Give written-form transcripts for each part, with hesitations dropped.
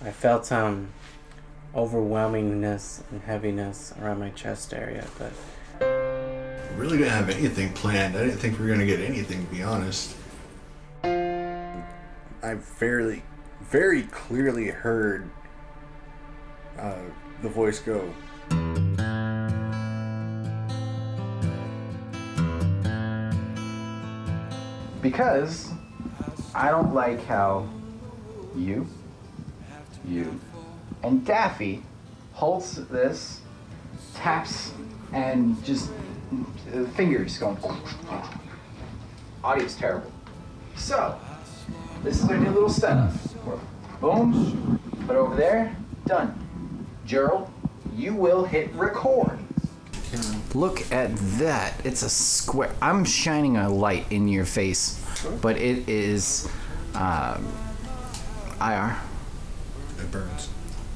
I felt overwhelmingness and heaviness around my chest area, but I really didn't have anything planned. I didn't think we were gonna get anything, to be honest. I very clearly heard the voice go. Because I don't like how you, and Daffy holds this, taps, and just fingers going. Audio's terrible. So, this is our new little setup. Boom, put it over there, done. Gerald, you will hit record. Look at that. It's a square. I'm shining a light in your face, but it is IR. It burns.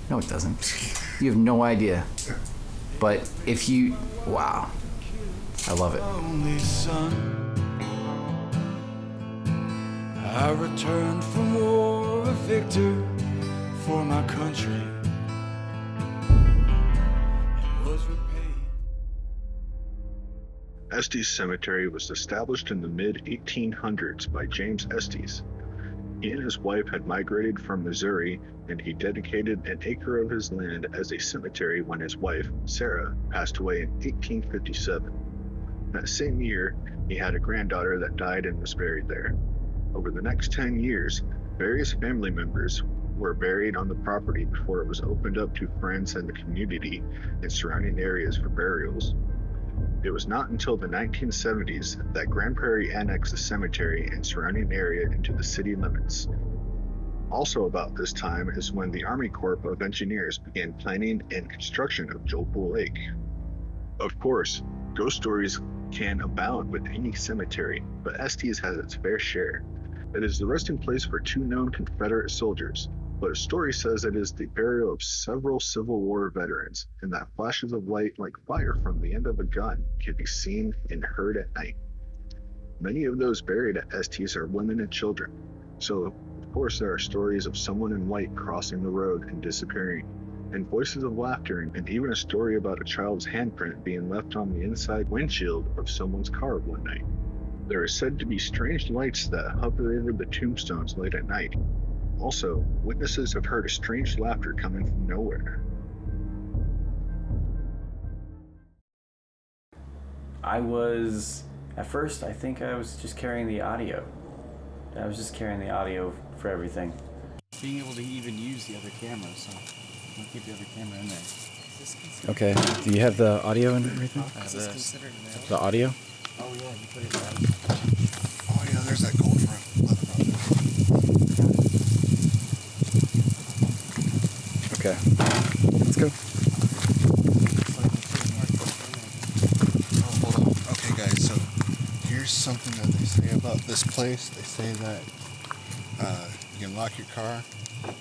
No, it doesn't. You have no idea. But if you... Wow. I love it. Only son, I returned from war a victor for my country and was repaid. Estes Cemetery was established in the mid-1800s by James Estes. He and his wife had migrated from Missouri, and he dedicated an acre of his land as a cemetery when his wife, Sarah, passed away in 1857. That same year, he had a granddaughter that died and was buried there. Over the next 10 years, various family members were buried on the property before it was opened up to friends and the community and surrounding areas for burials. It was not until the 1970s that Grand Prairie annexed the cemetery and surrounding area into the city limits. Also about this time is when the Army Corps of Engineers began planning and construction of Joe Pool Lake. Of course, ghost stories can abound with any cemetery, but Estes has its fair share. It is the resting place for two known Confederate soldiers, but a story says it is the burial of several Civil War veterans, and that flashes of light like fire from the end of a gun can be seen and heard at night. Many of those buried at Estes are women and children, so of course there are stories of someone in white crossing the road and disappearing, and voices of laughter, and even a story about a child's handprint being left on the inside windshield of someone's car one night. There is said to be strange lights that hover over the tombstones late at night. Also, witnesses have heard a strange laughter coming from nowhere. At first, I think I was just carrying the audio. I was just carrying the audio for everything. Being able to even use the other camera, so I'll keep the other camera in there. Okay. Do you have the audio and everything? The audio? Oh yeah, you put it down. Oh yeah, there's that gold front leather rod. Okay. Let's go. Oh, hold on. Okay, guys. So here's something that they say about this place. They say that you can lock your car, and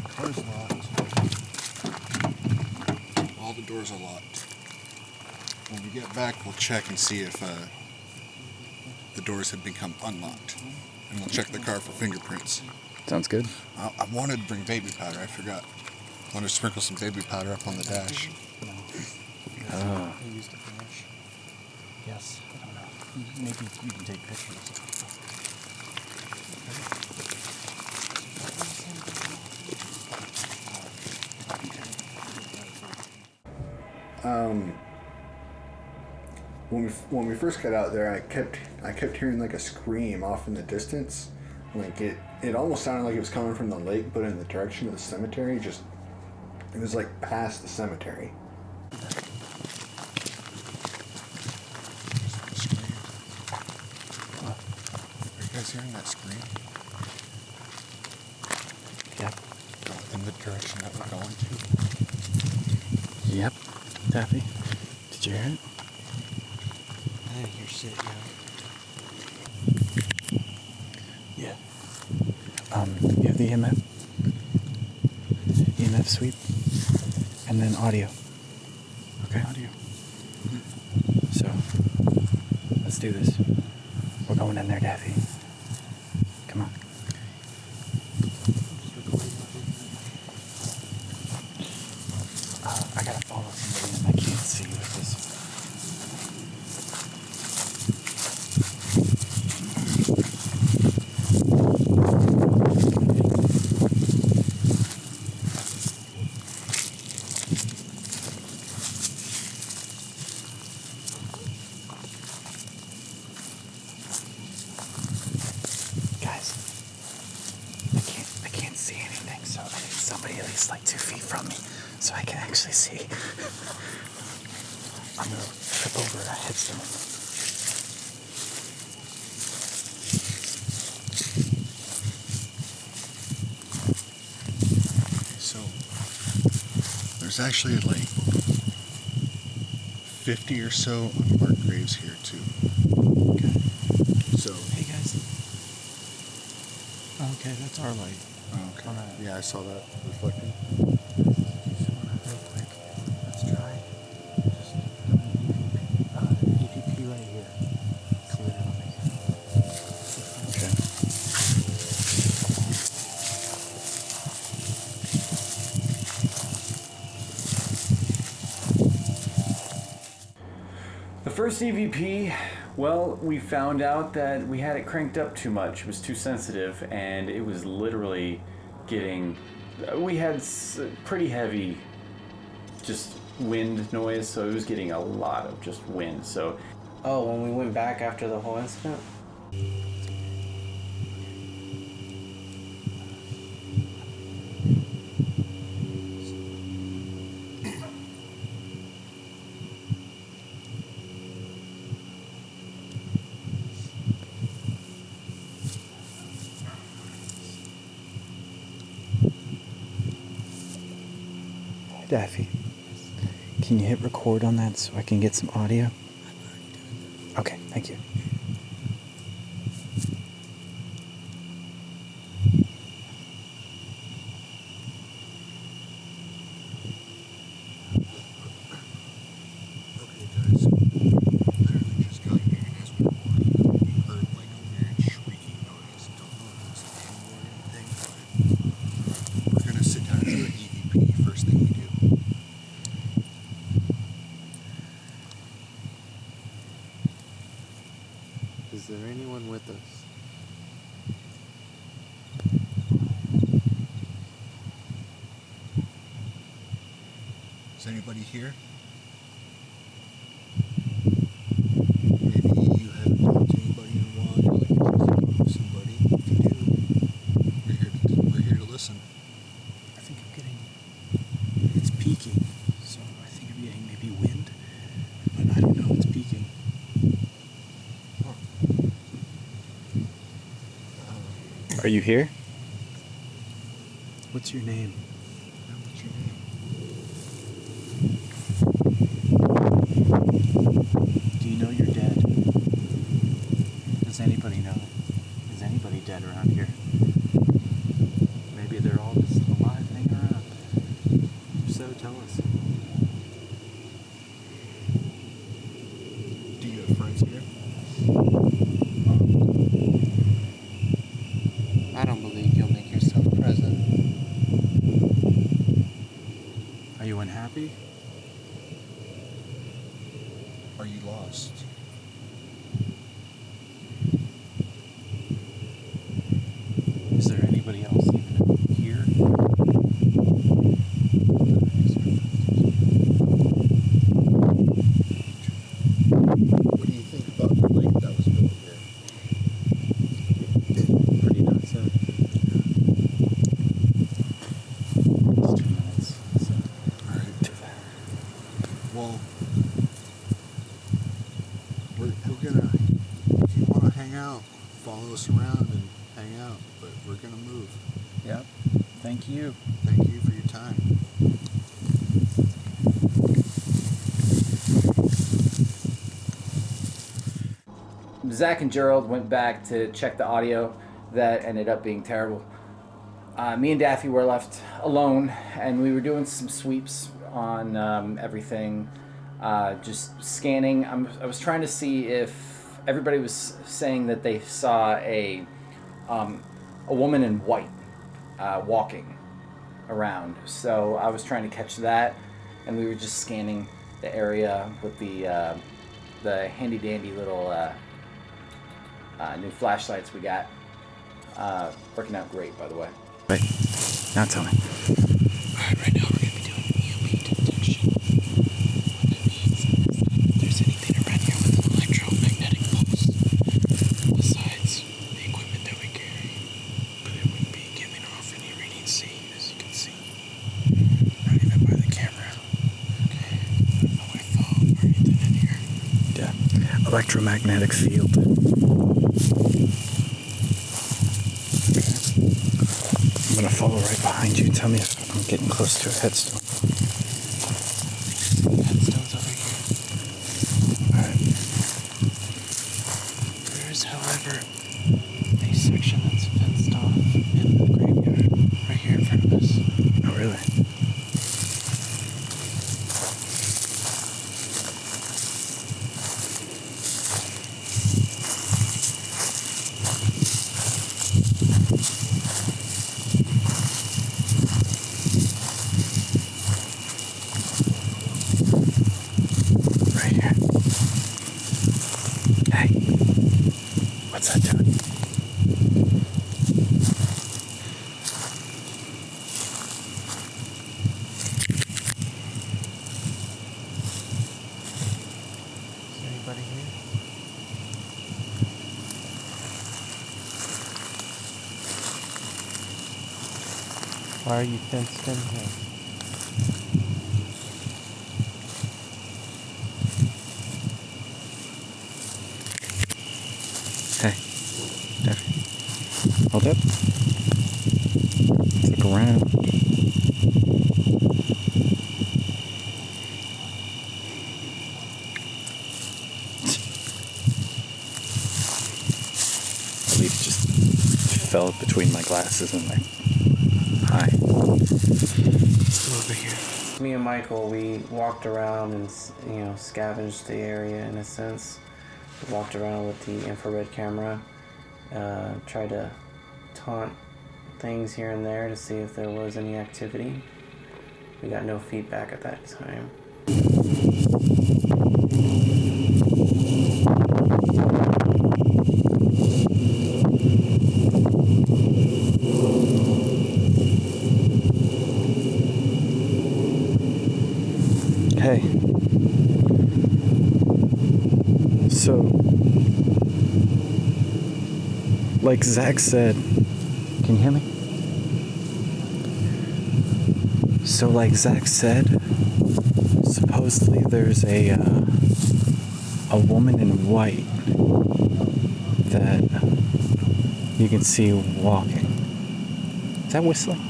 the car's locked. All the doors are locked. When we get back, we'll check and see if the doors have become unlocked, and we'll check the car for fingerprints. Sounds good. I wanted to bring baby powder. I forgot. I wanted to sprinkle some baby powder up on the dash. Oh. They used a flash. Yes, I don't know. Maybe you can take pictures. When we first got out there, I kept hearing like a scream off in the distance. Like it almost sounded like it was coming from the lake, but in the direction of the cemetery. It was like past the cemetery. Are you guys hearing that scream? Yep. In the direction that we're going to? Yep. Daffy, did you hear it? I didn't hear shit, Yeah. You have the EMF sweep, and then audio. Okay. Audio. So, let's do this. We're going in there, Daffy. Come on. least like 2 feet from me so I can actually see. I'm gonna trip over a headstone. So there's actually like 50 or so unmarked graves here too. Okay. So Hey guys. Okay, that's our light. okay. Yeah, I saw that reflecting. Just wanna real quick. Let's try. Just EVP right here. See what happens. Okay. The first EVP, well, we found out that we had it cranked up too much. It was too sensitive, and it was literally getting. We had pretty heavy, just wind noise, so it was getting a lot of just wind. So, oh, when we went back after the whole incident. Daffy, can you hit record on that so I can get some audio? Okay, thank you. Okay, guys. Literally just got here, and as we walked, we heard like a weird shrieking noise. Don't know if it's an animal or anything, but we're gonna sit down and do an EVP first thing we do. Is there anyone with us? Is anybody here? Maybe you haven't talked to anybody in a while. You're like interested to talk to somebody. If you do, we're here to listen. I think I'm getting. It's peaking, so I think I'm getting maybe wind, but I don't know. It's peaking. Are you here? What's your name? What's your name? Do you know you're dead? Does anybody know? Is anybody dead around here? Maybe they're all just alive hanging around. If so, tell us. Do you have friends here? I don't believe you'll make yourself present. Are you unhappy? Are you lost? Is there anybody else even here? What do you think about the lake that was built here? Pretty nuts, huh? It's 2 minutes. So. Alright. Well, we're gonna, if you want to hang out, follow us around and hang out, but we're gonna move. Yep. Thank you. Thank you for your time. Zach and Gerald went back to check the audio. That ended up being terrible. Me and Daffy were left alone, and we were doing some sweeps on everything, just scanning. I was trying to see if everybody was saying that they saw a woman in white walking around. So I was trying to catch that, and we were just scanning the area with the handy dandy little new flashlights we got. Working out great, by the way. Wait. Now tell me. Alright, right now we're going to be doing EVP detection. What that means is that if there's anything around here with an electromagnetic pulse, besides the equipment that we carry, but it wouldn't be giving off any reading C, as you can see. electromagnetic field. I'm gonna follow right behind you. Tell me if I'm getting close to a headstone. Headstones over here. Alright. There is, however, a section that's fenced off in the graveyard right here in front of us. Oh, really? Right here. Hey. What's that doing? Is there anybody here? Why are you fenced in here? Hey. There. Hold up. Let's look around. I believe it just fell between my glasses and my eye. Let's go over here. Me and Michael, we walked around and, scavenged the area in a sense. We walked around with the infrared camera, tried to taunt things here and there to see if there was any activity. We got no feedback at that time. Hey. So, like Zach said, can you hear me? So, like Zach said, supposedly there's a woman in white that you can see walking. Is that whistling?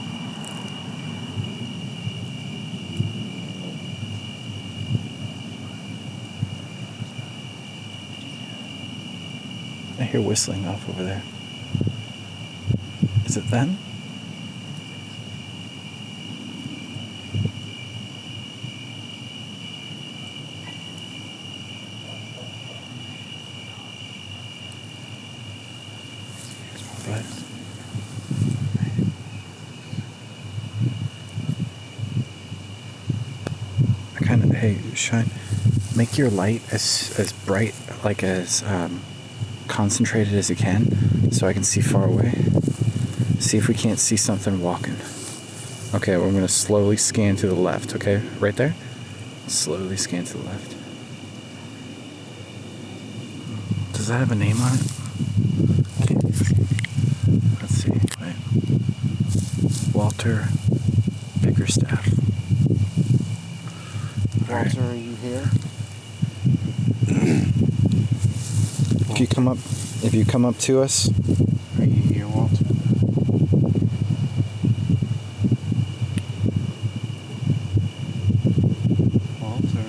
I hear whistling off over there. Is it them? But I kind of, hey, Shine, make your light as bright, like as concentrated as you can, so I can see far away. See if we can't see something walking. Okay, we're gonna slowly scan to the left, okay? Right there? Slowly scan to the left. Does that have a name on it? Okay. Let's see, wait. Walter Bickerstaff. Walter, are you here? If you come up to us, Are you here, Walter? Walter?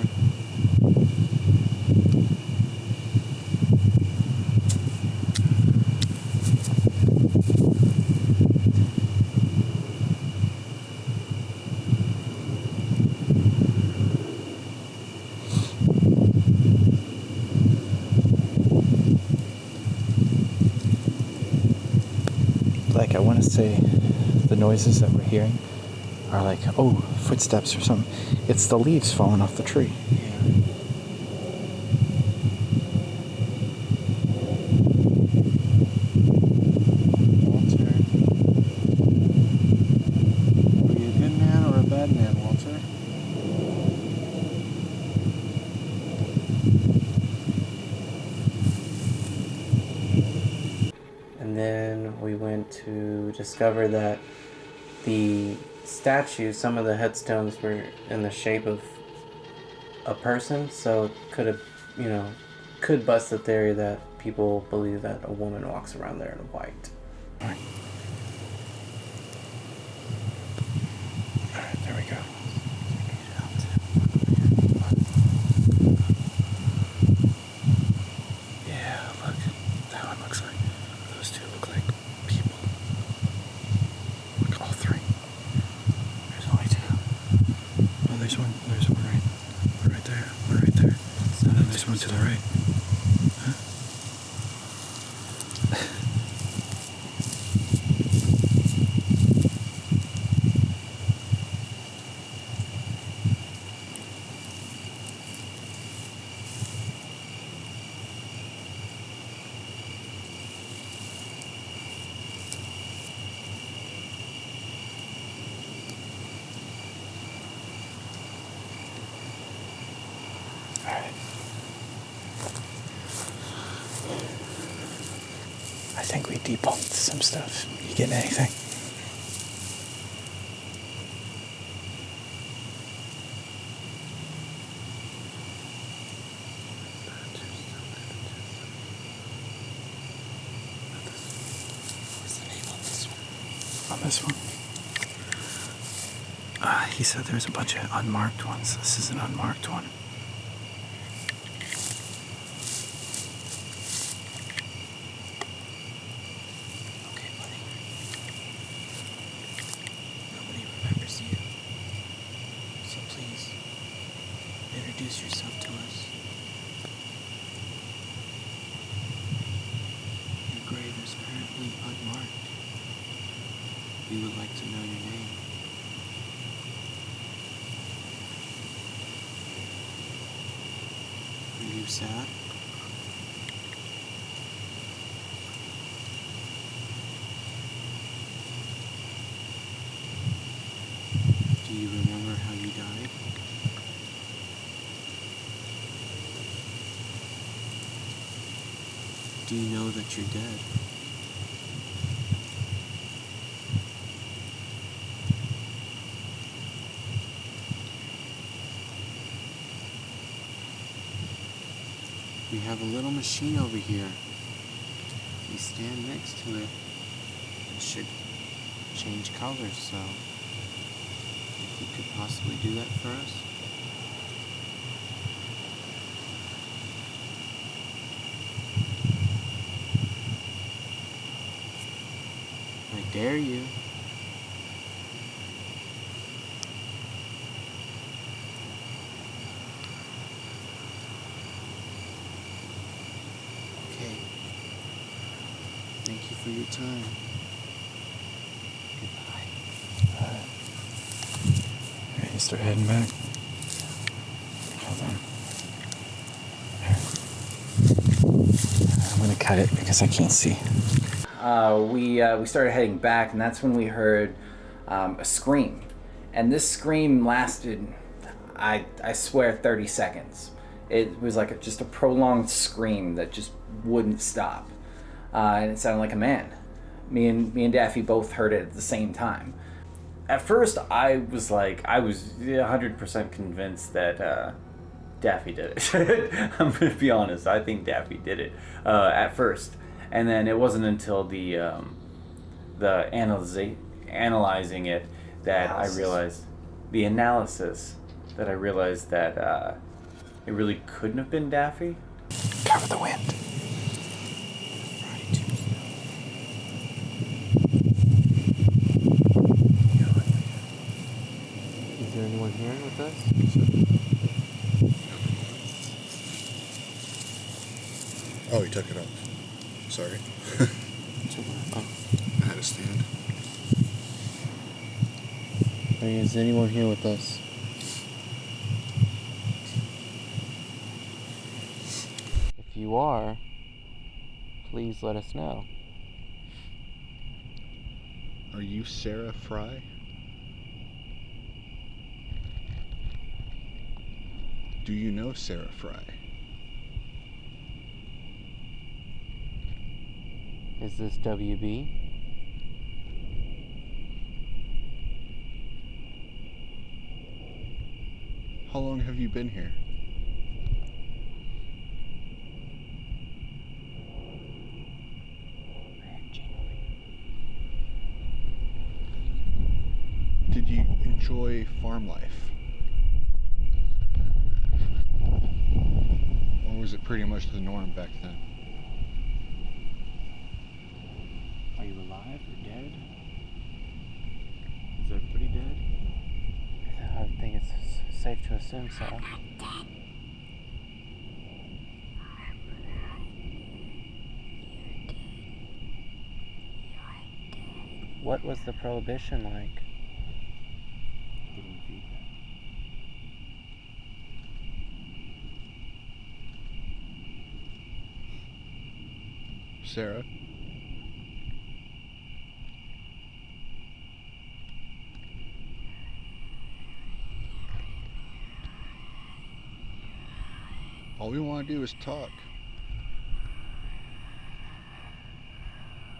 like I want to say the noises that we're hearing are like, oh, footsteps or something. It's the leaves falling off the tree. Walter? Are you a good man or a bad man, Walter? And then we went to discover that the statues, some of the headstones were in the shape of a person, so it could have, could bust the theory that people believe that a woman walks around there in white. Alright, there we go. Yeah, look. That one looks like, those two look like people. Look, all three. There's only two. Oh, there's one right there. One right there. And then there's one to the right. Huh? I think we debunked some stuff. You getting anything? What's the name on this one? On this one? He said there's a bunch of unmarked ones. This is an unmarked one. Okay, buddy. Nobody remembers you. So please, introduce yourself to us. Your grave is currently unmarked. We would like to know your name. Are you sad? Do you remember how you died? Do you know that you're dead? We have a little machine over here. We stand next to it. It should change colors, so if you could possibly do that for us. I dare you. Okay. Thank you for your time. Goodbye. Alright, you start heading back. Hold on. I'm gonna cut it because I can't see. We started heading back, and that's when we heard a scream. And this scream lasted, I swear, 30 seconds. It was like just a prolonged scream that just wouldn't stop. And it sounded like a man. Me and Daffy both heard it at the same time. At first, I was 100% convinced that Daffy did it. I'm going to be honest. I think Daffy did it at first. And then it wasn't until the analyzing it that I realized the analysis that I realized that it really couldn't have been Daffy. Cover the wind. Is there anyone here with us? Oh, he took it off. Sorry. I had to stand. Hey, is anyone here with us? If you are, please let us know. Are you Sarah Fry? Do you know Sarah Fry? Is this WB? How long have you been here? did you enjoy farm life? Or was it pretty much the norm back then? Are you alive or dead? Is everybody dead? I think it's safe to assume so. What was the prohibition like? Getting feedback. Sarah? All we want to do is talk.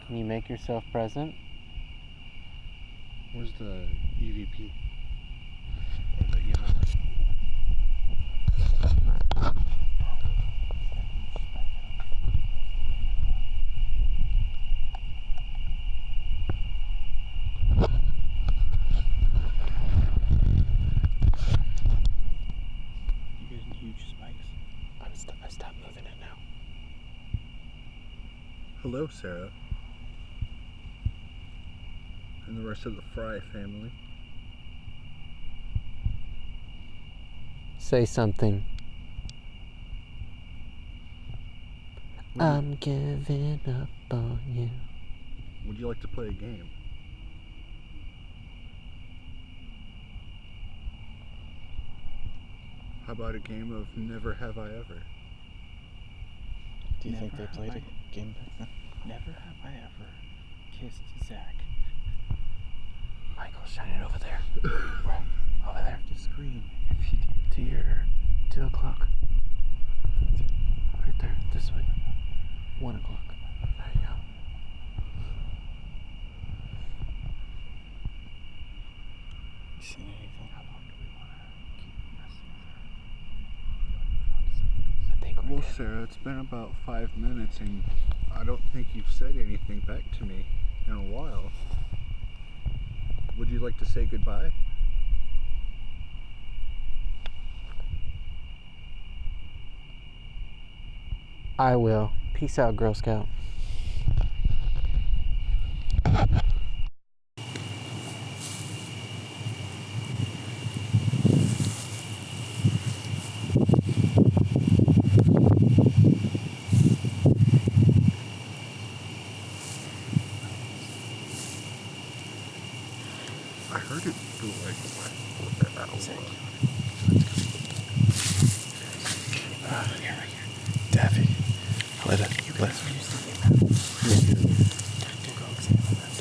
Can you make yourself present? Where's the EVP? Or the EMF? You getting huge spikes? I stopped moving it now. Hello, Sarah. And the rest of the Fry family. Say something. I'm giving up on you. Would you like to play a game? How about a game of Never Have I Ever? Do you think they played a game back then? Never have I ever kissed Zach. Michael, shine it over there. Where? Over there. To scream if you do. To your 2 o'clock. Right there. This way. 1 o'clock. There you go. You seen anything? How long do we want to keep messing with her? I think we're Well, good. Sarah, it's been about 5 minutes and I don't think you've said anything back to me in a while. Would you like to say goodbye? I will. Peace out, Girl Scout. I heard it feel like Daffy,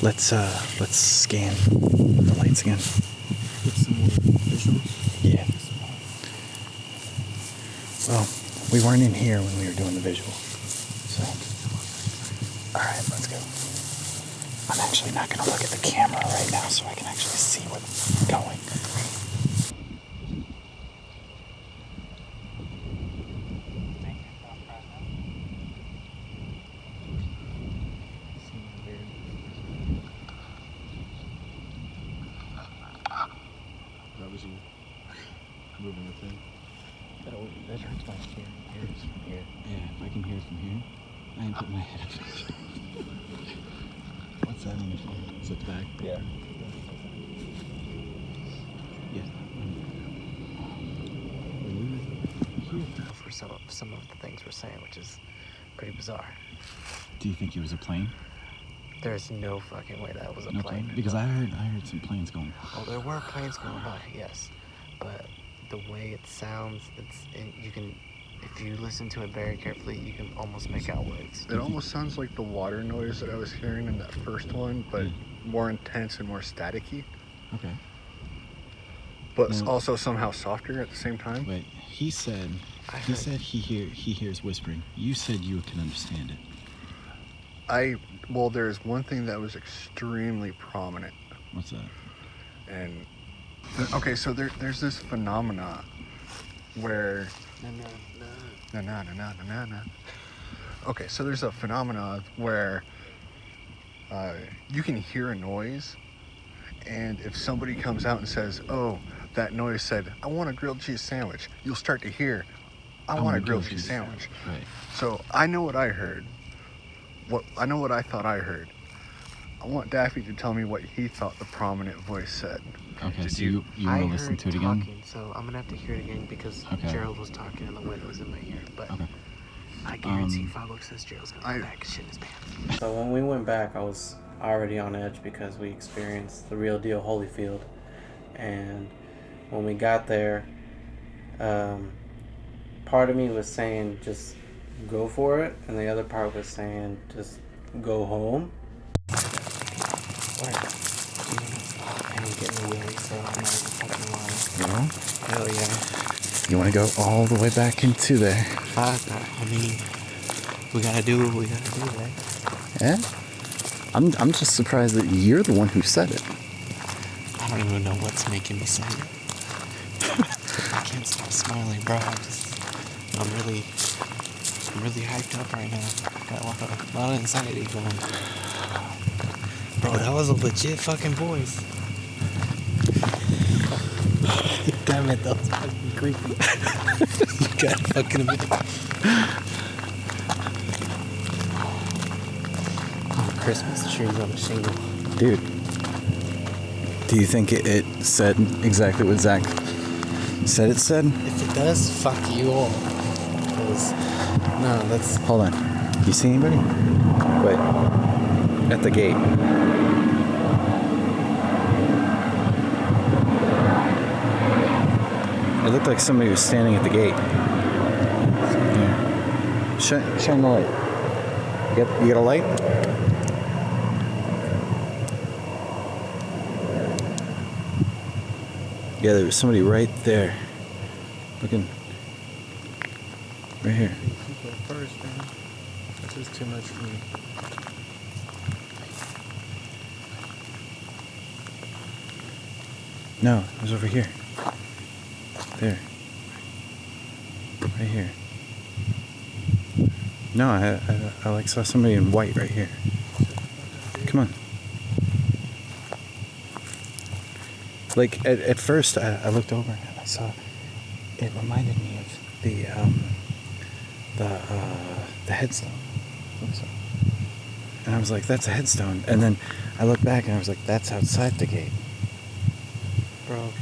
let's scan the lights again. Get some more visuals. Yeah. Well, we weren't in here when we were doing the visual, so. All right, let's go. I'm actually not gonna look at the camera right now, so I can actually see what's going. that was you moving the thing. That hurts my ears from here. Yeah, if I can hear it from here, I ain't putting my head up. What's that on the phone? Is it the bag? Yeah. Yeah. For some of the things we're saying, which is pretty bizarre. Do you think it was a plane? There's no fucking way that was a No plane. Because I heard some planes going. Oh, there were planes going by, yes. But the way it sounds, you can, if you listen to it very carefully, you can almost make out words. It almost sounds like the water noise that I was hearing in that first one, but more intense and more staticky. Okay. But Now- also somehow softer at the same time. Wait, he said he hears whispering. You said you can understand it. Well, there's one thing that was extremely prominent. What's that? And okay, so there's this phenomena where okay, so there's a phenomena where you can hear a noise And if somebody comes out and says, oh, that noise said, I want a grilled cheese sandwich, you'll start to hear, I want a grilled cheese sandwich. Right. So I know what I heard. I know what I thought I heard. I want Daffy to tell me what he thought the prominent voice said. Okay, so you want to listen to it again? Talking, so I'm gonna have to hear it again because Gerald was talking and the wind was in my ear. But I guarantee if I look at this, Gerald's gonna go back and shit in his pants. So when we went back, I was already on edge because we experienced the real deal Holyfield, and when we got there, part of me was saying just go for it, and the other part was saying just go home. I ain't getting the willy, so I'm not fucking lying. Yeah? Hell yeah. You want to go all the way back into there? I mean, we gotta do what we gotta do, right? Yeah? I'm just surprised that you're the one who said it. I don't even know what's making me say it. I can't stop smiling, bro. I'm really hyped up right now. Got a lot of anxiety going. Bro, that was a legit fucking voice. Damn it, that was fucking creepy. You got fucking a minute. Oh, Christmas trees on the shingle. Dude, do you think it said exactly what Zach said it said? If it does, fuck you all. No, that's... Hold on. You see anybody? Wait. At the gate. It looked like somebody was standing at the gate. Yeah. Shine the light. You got a light? Yeah, there was somebody right there. Looking. Right here. You go first, man. This is too much for me. No, it was over here. There. Right here. No, I like saw somebody in white right here. Come on. Like at first I looked over and I saw it reminded me of the headstone. And I was like, that's a headstone. And then I looked back and I was like, that's outside the gate. Bro,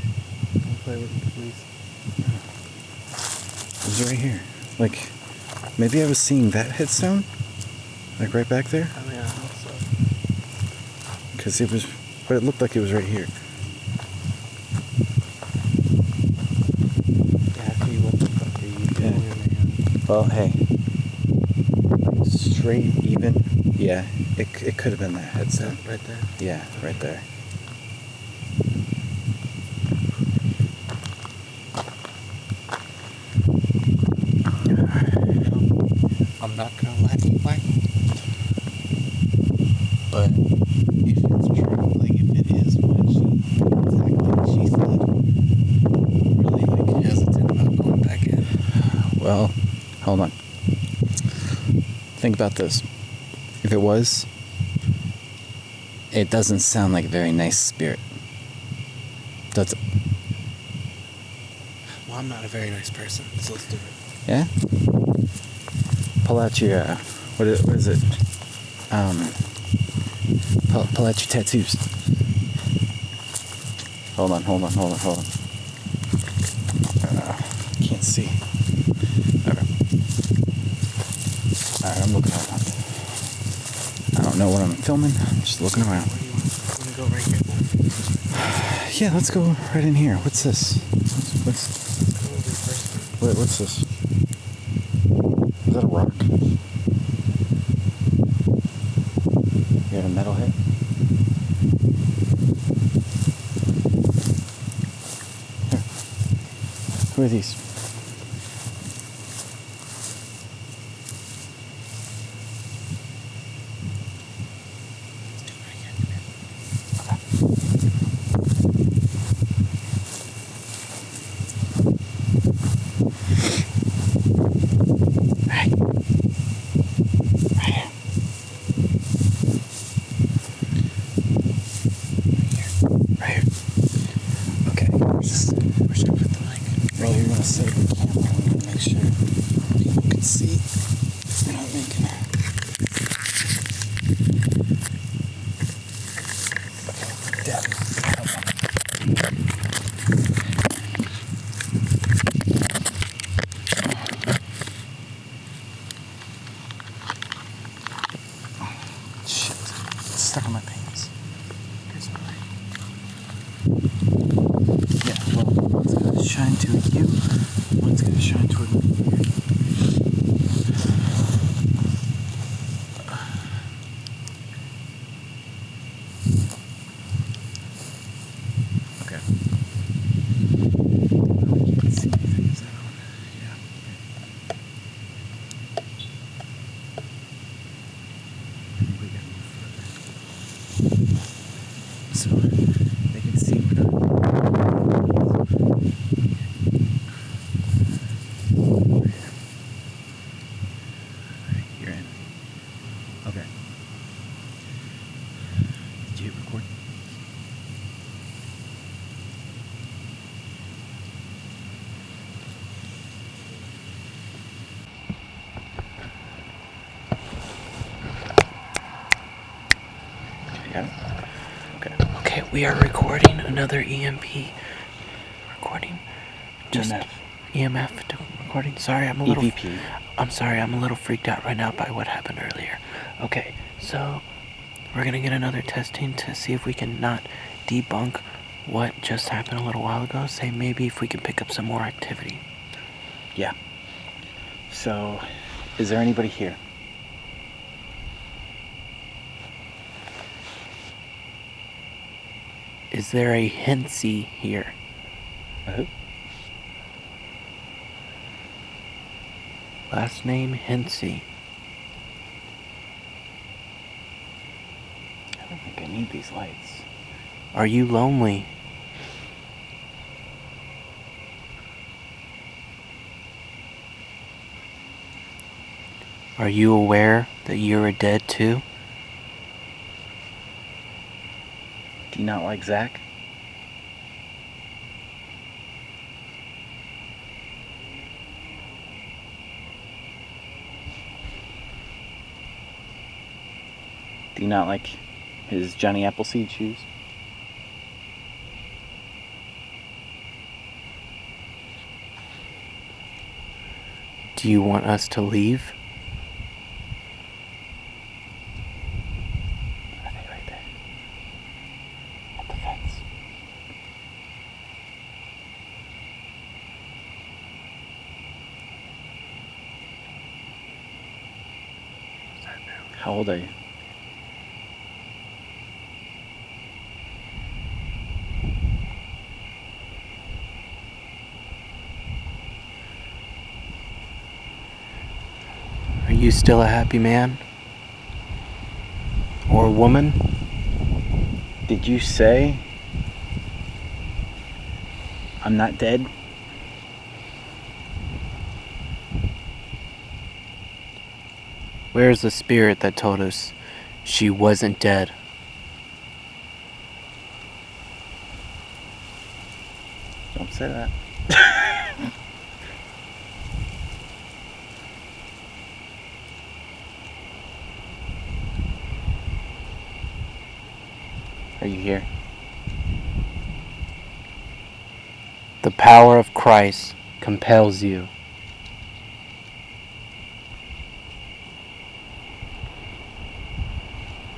don't play with me, please. It was right here. Like, maybe I was seeing that headstone? Like right back there? I mean, I hope so. Because it was, but it looked like it was right here. Daffy, what the fuck are you doing, man? Well, hey. Straight, even. Yeah, it could have been that headstone. Right there? Yeah, right there. I'm not gonna lie to you, Mike. But if it's true, like if it is what she said, I'm really like hesitant about going back in. Well, hold on. Think about this. If it was, it doesn't sound like a very nice spirit. Does it? Well, I'm not a very nice person, so let's do it. Yeah? Pull out your, what is it? Pull out your tattoos. Hold on. Can't see. Okay. Alright, I'm looking around. I don't know what I'm filming. I'm just looking around. Where do you want to go right here? Yeah, let's go right in here. What's this? Let's go over first. Wait, what's this? Is that a rock? You got a metal hit? Here. Who are these? save the camera and make sure people can see. We're not making it. Okay, Dad, help on. Shit, it's stuck on my pants. Here's my light. Yeah, well, one's gonna shine to you, one's gonna shine toward me. Okay. Oh, you can see anything, is that on? Yeah. I think we gotta move further. So, they can see we're not. Alright, you're in. Okay. Did you hit record? Okay, got it? Okay. Okay, we are recording another EMP recording. Just EMF recording. Sorry, I'm a little. EVP. I'm sorry, I'm a little freaked out right now by what happened earlier. Okay, so we're gonna get another testing to see if we can not debunk what just happened a little while ago. Say maybe if we can pick up some more activity. Yeah. So, is there anybody here? Is there a Hensy here? Who? Last name Hensy. I don't think I need these lights. Are you lonely? Are you aware that you're dead too? Do you not like Zach? Do you not like his Johnny Appleseed shoes? Do you want us to leave? Are they right there? At the fence. How old are you? Are you still a happy man? Or woman? Did you say I'm not dead? Where's the spirit that told us she wasn't dead? Don't say that. Are you here? The power of Christ compels you.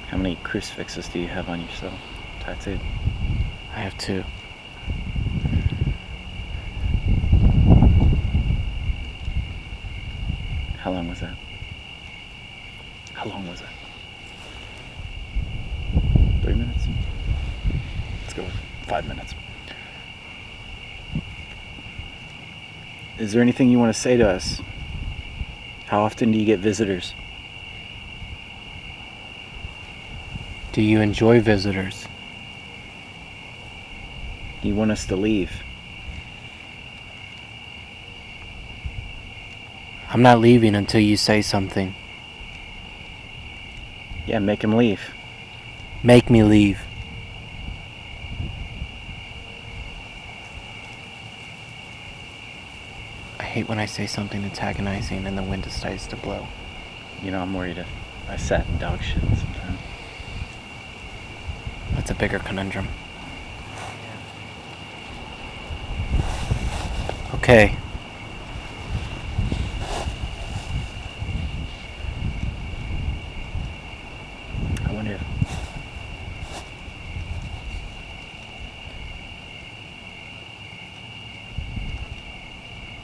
How many crucifixes do you have on yourself tattooed? I have two. How long was that? How long was that? 3 minutes? Let's go with 5 minutes. Is there anything you want to say to us? How often do you get visitors? Do you enjoy visitors? Do you want us to leave? I'm not leaving until you say something. Yeah, make him leave. Make me leave. hate when I say something antagonizing and the wind decides to blow. You know, I'm worried if I sat in dog shit sometime. That's a bigger conundrum. Okay. I wonder if...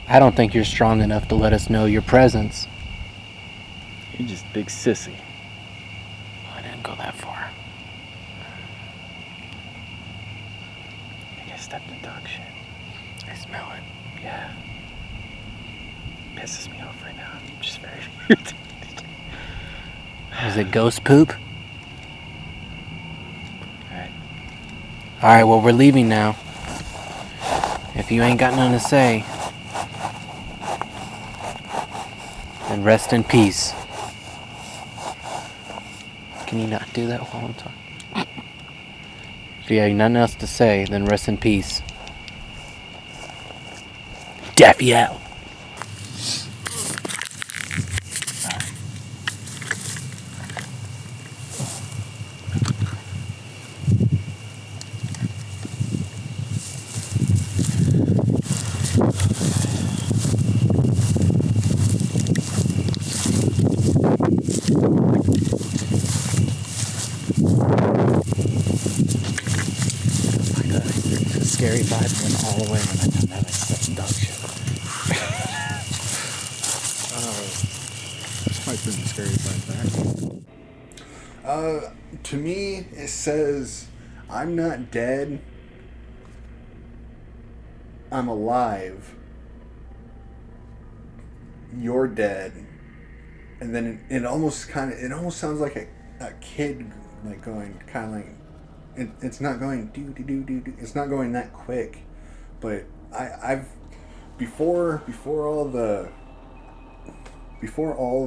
I don't think you're strong enough to let us know your presence. You're just big sissy. I didn't go that far. I think I stepped in dog shit. I smell it. Yeah. Pisses me off right now. I'm just very irritated. Is it ghost poop? Alright. Alright, well, we're leaving now. If you ain't got nothing to say, then rest in peace. Can you not do that while I'm talking? If you have nothing else to say, then rest in peace. Daffy out. The scary vibe went all the way when I found out I stepped in dog shit. This might be the scary part there. To me, it says, I'm not dead. I'm alive. You're dead. And then it almost sounds like a kid, like going kind of like, it's not going do. It's not going that quick, but I've before all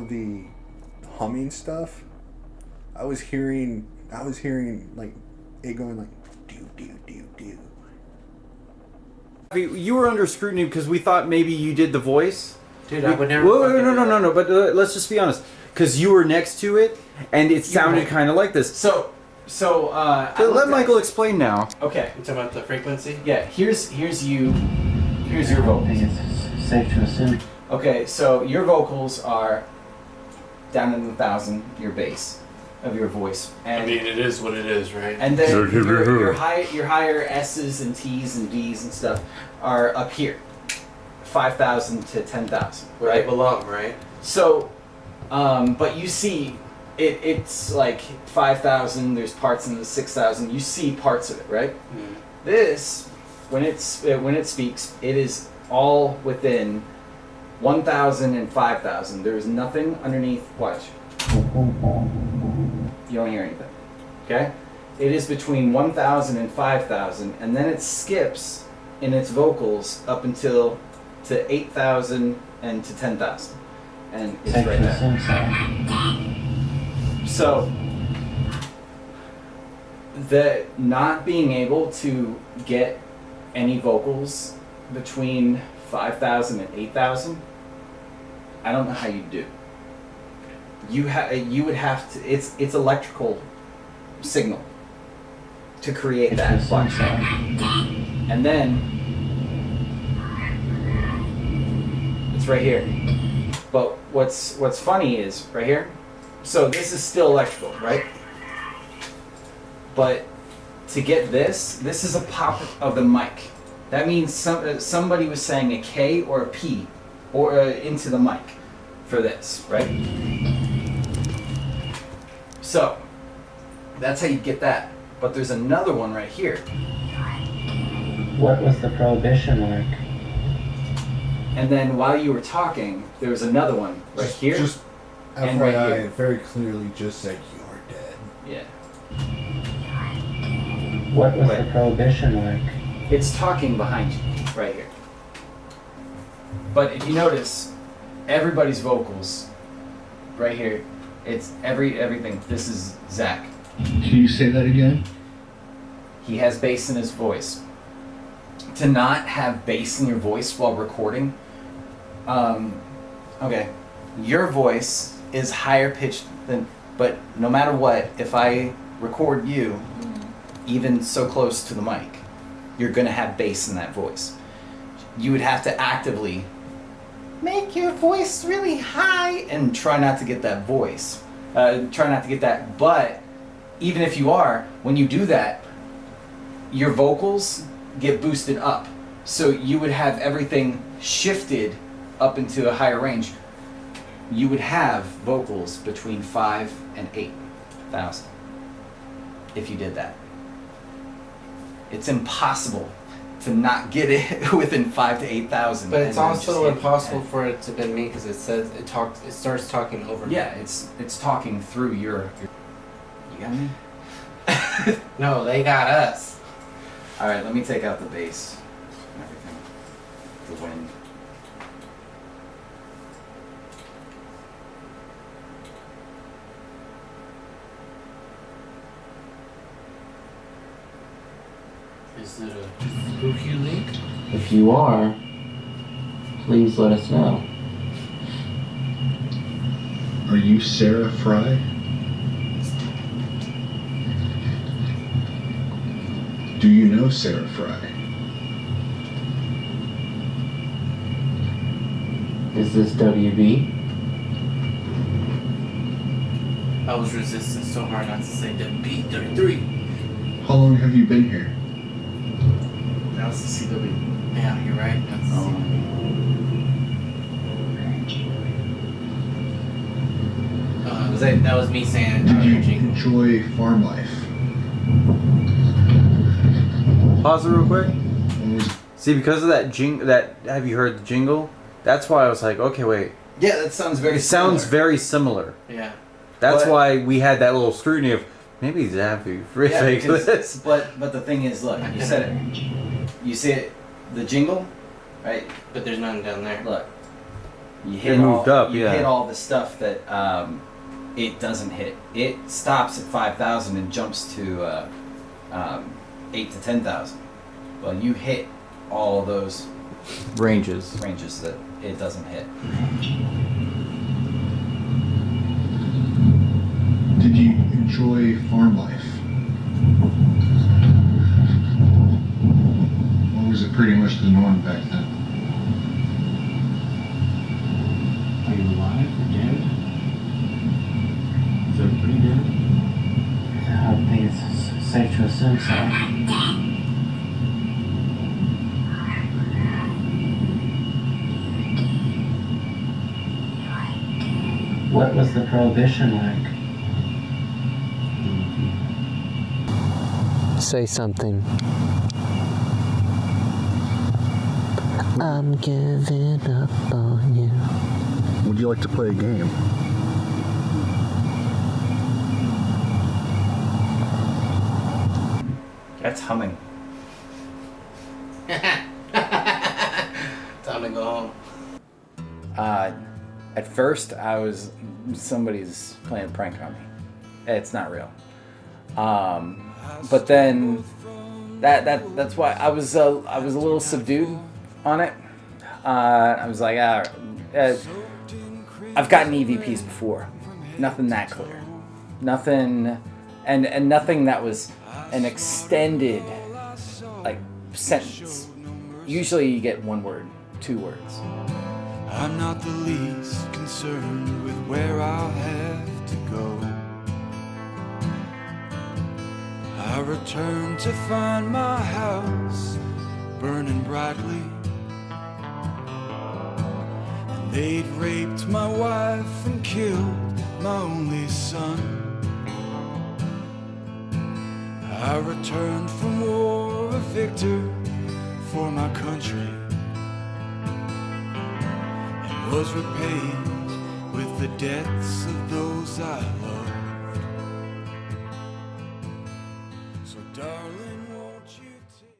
the humming stuff, I was hearing like it going like do. You were under scrutiny because we thought maybe you did the voice. Dude, I would never. No. But let's just be honest, because you were next to it, and it sounded kind of like this. So let Michael explain now. Okay. You talking about the frequency? Yeah, here's your vocals. I think it's safe to assume. Okay, so your vocals are down in the 1,000, your bass of your voice. And I mean, it is what it is, right? And then your higher S's and T's and D's and stuff are up here, 5,000 to 10,000, right below, right? So, but you see, it's like 5,000. There's parts in the 6,000. You see parts of it, right? Mm. This, when it speaks, it is all within 1,000 and 5,000. There is nothing underneath. Watch. You don't hear anything. Okay? It is between 1,000 and 5,000, and then it skips in its vocals up until to 8,000 and to 10,000, and it's right there. So, the not being able to get any vocals between 5,000 and 8,000, I don't know how you do. You would have to. It's electrical signal to create that flux, and then it's right here. But what's funny is right here. So this is still electrical, right? But to get this is a pop of the mic. That means somebody was saying a K or a P or into the mic for this, right? So that's how you get that. But there's another one right here. What was the prohibition like? And then while you were talking, there was another one right here. Just and right FYI, here. it very clearly just said you're dead. Yeah. What was the prohibition like? It's talking behind you, right here. But if you notice, everybody's vocals, right here, it's everything. This is Zach. Can you say that again? He has bass in his voice. To not have bass in your voice while recording Okay. Your voice is higher pitched than, but no matter what, if I record you, even so close to the mic, you're gonna have bass in that voice. You would have to actively make your voice really high and try not to get that voice. Try not to get that, but even if you are, when you do that, your vocals get boosted up. So you would have everything shifted up into a higher range. You would have vocals between 5 and 8,000 if you did that. It's impossible to not get it within 5 to 8,000. But it's and then also just hit impossible it. for it to have been me because it says it starts talking over me. Yeah, it's talking through your. You got me? No, they got us. All right, let me take out the bass and everything. The wind. Is it a spooky link? If you are, please let us know. Are you Sarah Fry? Do you know Sarah Fry? Is this WB? I was resisting so hard not to say WB33. How long have you been here? That was the CW. Yeah, you're right. That's that was me saying Did you enjoy farm life? Pause it real quick. What was See, because of that have you heard the jingle? That's why I was like, okay, wait. Yeah, that sounds very. It sounds very similar. Yeah. That's But- why we had that little scrutiny of maybe he's happy for Yeah, fake because, this. but the thing is, look, you said it. You see it, the jingle, right? But there's none down there. Look, you It hit moved all, up, you yeah. hit all the stuff that it doesn't hit. It stops at 5,000 and jumps to 8 to 10,000. Well, you hit all those Ranges. that it doesn't hit. Did you enjoy farm life? Or was it pretty much the norm back then? Are you alive or dead? Is everybody dead? I think it's safe to assume so. What was the prohibition like? Say something. I'm giving up on you. Would you like to play a game? That's humming. Time to go home. At first, somebody's playing a prank on me. It's not real. But then that's why I was a little subdued on it. I was like, I've gotten EVPs before, nothing that clear, nothing, and nothing that was an extended like sentence. Usually, you get one word, 2 words. I'm not the least concerned with where I'll have to go. I return to find my house burning brightly, and they'd raped my wife and killed my only son. I returned from war a victor for my country, was repaid with the deaths of those I loved.